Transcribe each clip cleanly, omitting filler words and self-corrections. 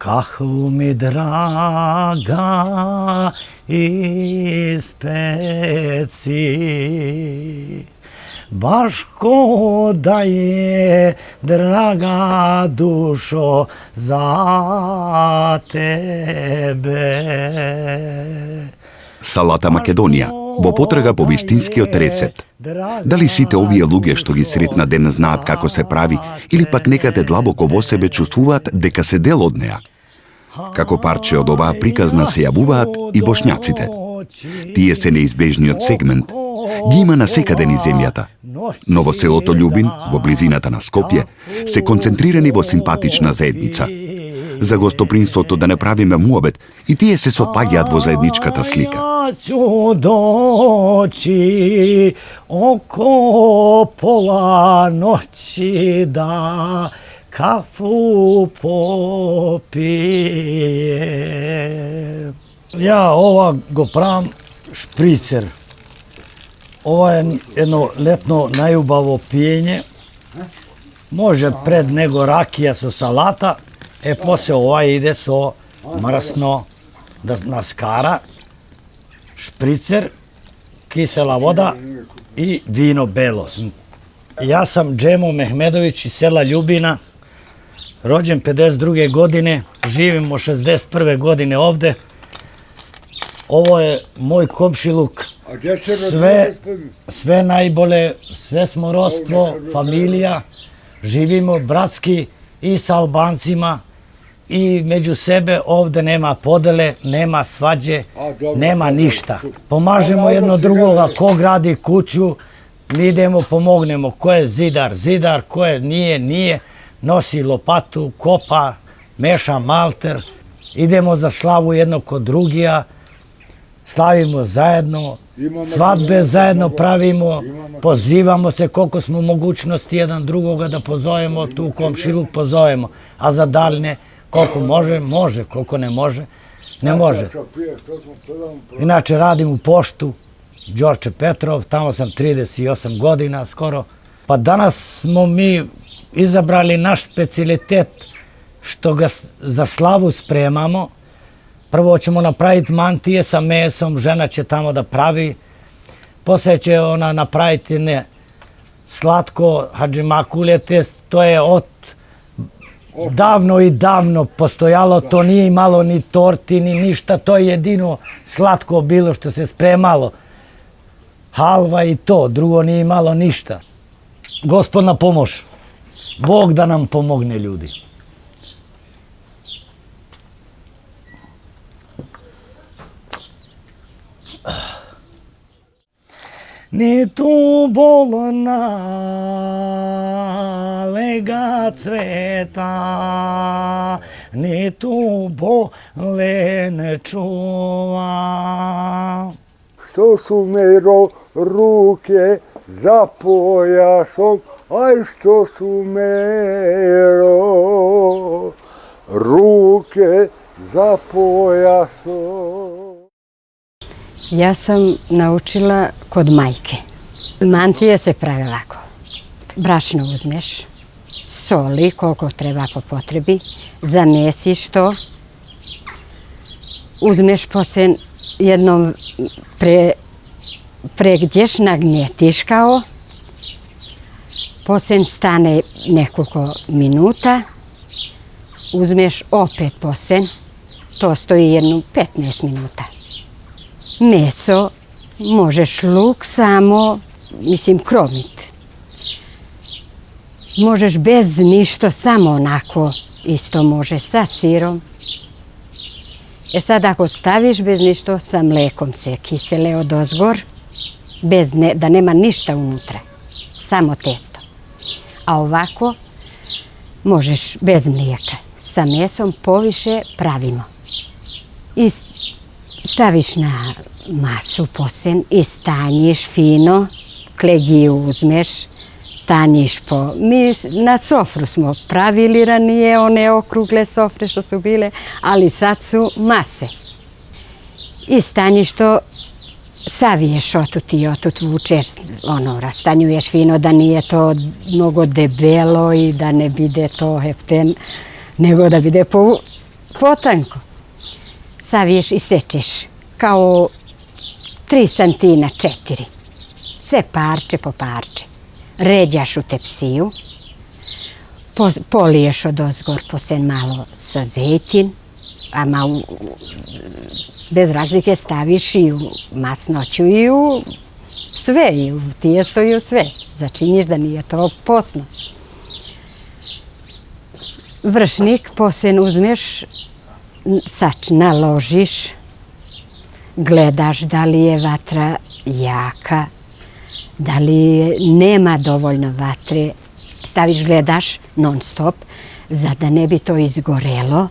Kahvu mi draga ispeci, baš ko da je draga dušo za tebe. Салата Македонија во потрага по вистинскиот рецепт. Дали сите овие луѓе што ги сретна ден знаат како се прави или пак некаде длабоко во себе чувствуваат дека се дел од неа? Како парче од оваа приказна се јавуваат и бошњаците. Тие се неизбежниот сегмент. Ги има насекаде низ земјата. Но во селото Љубин, во близината на Скопје, се концентрирани во симпатична заедница. За гостопринството да не правиме муабет, и тие се сопаѓаат во заедничката слика. Ću doći oko pola noći da kafu popije. Ja ova go pravam špricer. Ovo je jedno letno najubavo pijenje. Može pred nego rakija so salata. Poslije ovaj ide so mrsno na skara, špricer, kisela voda i vino belo. Ja sam Džemo Mehmedović iz sela Ljubina, rođen 52. godine, živimo 61. godine ovde. Ovo je moj komšiluk, sve najbolje, sve smo rodstvo, familija, živimo bratski i sa Albancima, i među sebe ovde nema podele, nema svađe, nema ništa. Pomažemo jedno drugoga, ko gradi kuću, mi idemo, pomognemo. Ko je zidar, zidar, ko je nije, nosi lopatu, kopa, meša malter. Idemo za slavu jedno kod drugija, slavimo zajedno, svadbe zajedno pravimo, pozivamo se koliko smo mogućnosti jedan drugoga da pozovemo, tu komšiluk pozovemo, a za daljne koliko može, koliko ne može, ne može. Inače radim u poštu, Đorđe Petrov, tamo sam 38 godina skoro. Pa danas smo mi izabrali naš specijalitet što ga za slavu spremamo. Prvo ćemo napraviti mantije sa mesom, žena će tamo da pravi. Poslije će ona napraviti slatko hadžimakuljete, to je od davno i davno postojalo, to nije imalo ni torti, ni ništa, to je jedino slatko bilo što se spremalo. Halva i to, drugo nije imalo ništa. Gospod na pomož, Bog da nam pomogne ljudi. Ni tu bolna lega cveta, ni tu bole ne čuva. Što su me ruke za pojasom, aj što su me ruke za pojasom. Ja sam naučila kod majke. Mantije se prave lako. Brašno uzmeš, soli koliko treba po potrebi, zamesiš to, uzmeš poslije jednom pregdješ, nagnjetiš kao, poslije stane nekoliko minuta, uzmeš opet poslije, to stoji jedno 15 minuta. Meso, možeš luk samo, kromit. Možeš bez ništa, samo onako, isto može sa sirom. Sad ako staviš bez ništa, sa mlekom se kisele odozgor, da nema ništa unutra, samo testo. A ovako možeš bez mlijeka, sa mesom poviše pravimo. I staviš na masu poslije i stanjiš fino, klegiju uzmeš, tanjiš po... Mi na sofru smo pravili ranije, one okrugle sofre što su bile, ali sad su mase. I stanjiš to, saviješ otut i otut, vučeš, rastanjuješ fino da nije to mnogo debelo i da ne bide to hepten, nego da bide potanko. Saviješ i sečeš kao 3 santina, 4. Sve parče po parče. Ređaš u tepsiju, poliješ od ozgor poslije malo sa zejtin, a malo bez razlike staviš i u masnoću i u sve, i u tijesto i u sve. Začiniš da nije to posno. Vršnik poslije uzmeš, sač naložiš, gledaš da li je vatra jaka, da li nema dovoljno vatre, staviš, gledaš non stop, za da ne bi to izgorelo,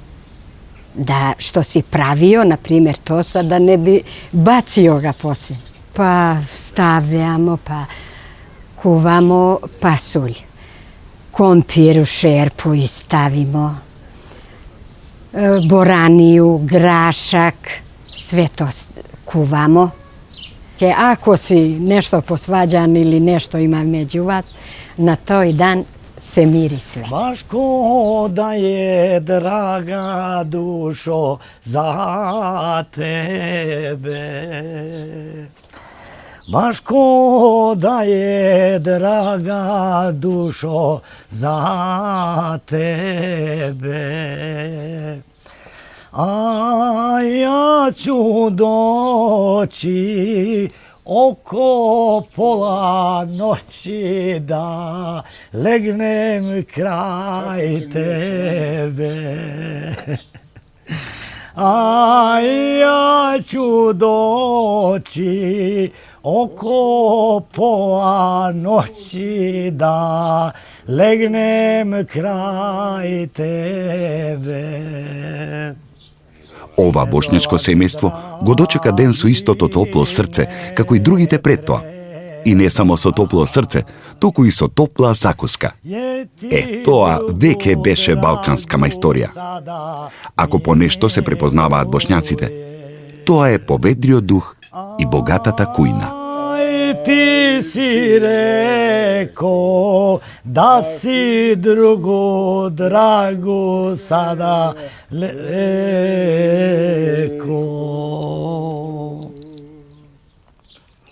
da što si pravio, na primjer to sad, da ne bi bacio ga poslije. Pa stavljamo, pa kuvamo pasulj, kompir u šerpu i stavimo, boraniju, grašak, sve to kuvamo. Ako si nešto posvađan ili nešto ima među vas, na toj dan se miri sve. Baš ko da je, draga dušo, za tebe. Baš ko da je, draga dušo, za tebe. A ja ću doći oko pola noći da legnem kraj tebe. A ja ću doći oko pola noći da legnem kraj tebe. Ова бошњачко семејство го дочека ден со истото топло срце, како и другите пред тоа. И не само со топло срце, туку и со топла закуска. Тоа веќе беше балканска мајсторија. Ако по нешто се препознаваат бошњаците, тоа е поведриот дух и богатата кујна. Ti si reko da si drugu dragu sada leko.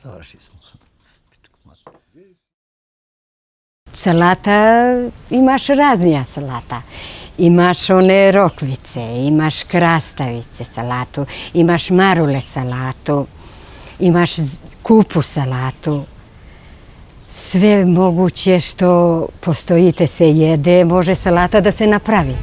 Završi smo. Salata, imaš raznija salata. Imaš one rokvice, imaš krastavice salatu, imaš marule salatu, imaš kupu salatu. Sve moguće što postojite se jede, može salata da se napravi.